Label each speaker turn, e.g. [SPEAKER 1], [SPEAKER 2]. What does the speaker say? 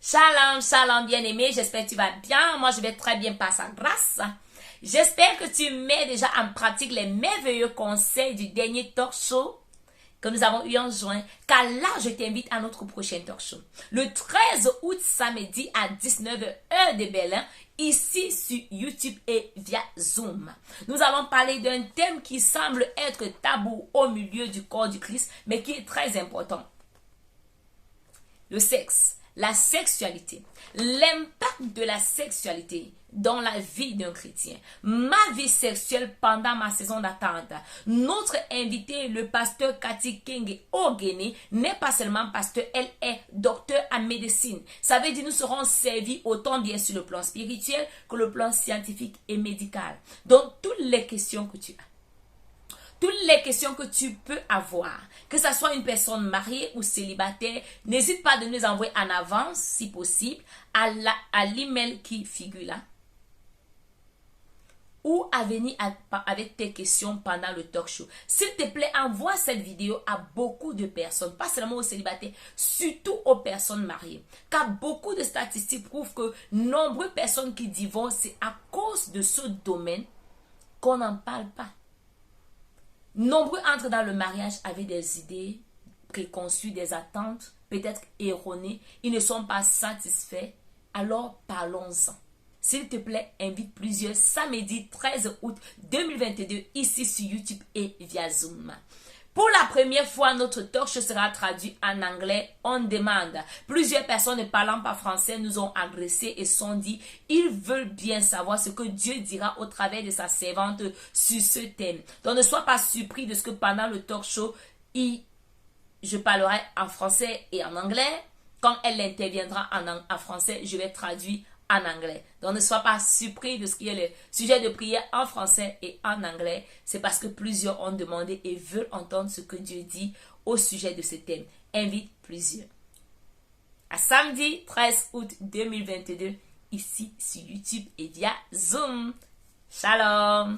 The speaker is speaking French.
[SPEAKER 1] Shalom, shalom bien-aimé, j'espère que tu vas bien. Moi, je vais très bien par sa grâce. J'espère que tu mets déjà en pratique les merveilleux conseils du dernier talk show que nous avons eu en juin, car là, je t'invite à notre prochain talk show. Le 13 août, samedi à 19h, heure de Berlin, ici sur YouTube et via Zoom. Nous allons parler d'un thème qui semble être tabou au milieu du corps du Christ, mais qui est très important. Le sexe, la sexualité, l'impact de la sexualité dans la vie d'un chrétien, ma vie sexuelle pendant ma saison d'attente. Notre invité, le pasteur Cathy King Ogene, n'est pas seulement pasteur, elle est docteur en médecine. Ça veut dire nous serons servis autant bien sur le plan spirituel que le plan scientifique et médical. Donc, toutes les questions que tu as, toutes les questions que tu peux avoir, que ce soit une personne mariée ou célibataire, n'hésite pas de nous les envoyer en avance, si possible, à l'email qui figure là. Ou à venir avec tes questions pendant le talk show. S'il te plaît, envoie cette vidéo à beaucoup de personnes, pas seulement aux célibataires, surtout aux personnes mariées. Car beaucoup de statistiques prouvent que nombreuses personnes qui divorcent, c'est à cause de ce domaine qu'on n'en parle pas. Nombreux entrent dans le mariage avec des idées préconçues, des attentes peut-être erronées. Ils ne sont pas satisfaits. Alors parlons-en. S'il te plaît, invite plusieurs samedi 13 août 2022 ici sur YouTube et via Zoom. Pour la première fois, notre talk show sera traduit en anglais on demand. Plusieurs personnes ne parlant pas français nous ont agressés et sont dit, ils veulent bien savoir ce que Dieu dira au travers de sa servante sur ce thème. Donc ne sois pas surpris de ce que pendant le talk show, je parlerai en français et en anglais. Quand elle interviendra en français, je vais traduire en anglais. Donc ne sois pas surpris de ce qui est le sujet de prière en français et en anglais. C'est parce que plusieurs ont demandé et veulent entendre ce que Dieu dit au sujet de ce thème. Invite plusieurs. À samedi 13 août 2022, ici sur YouTube et via Zoom. Shalom.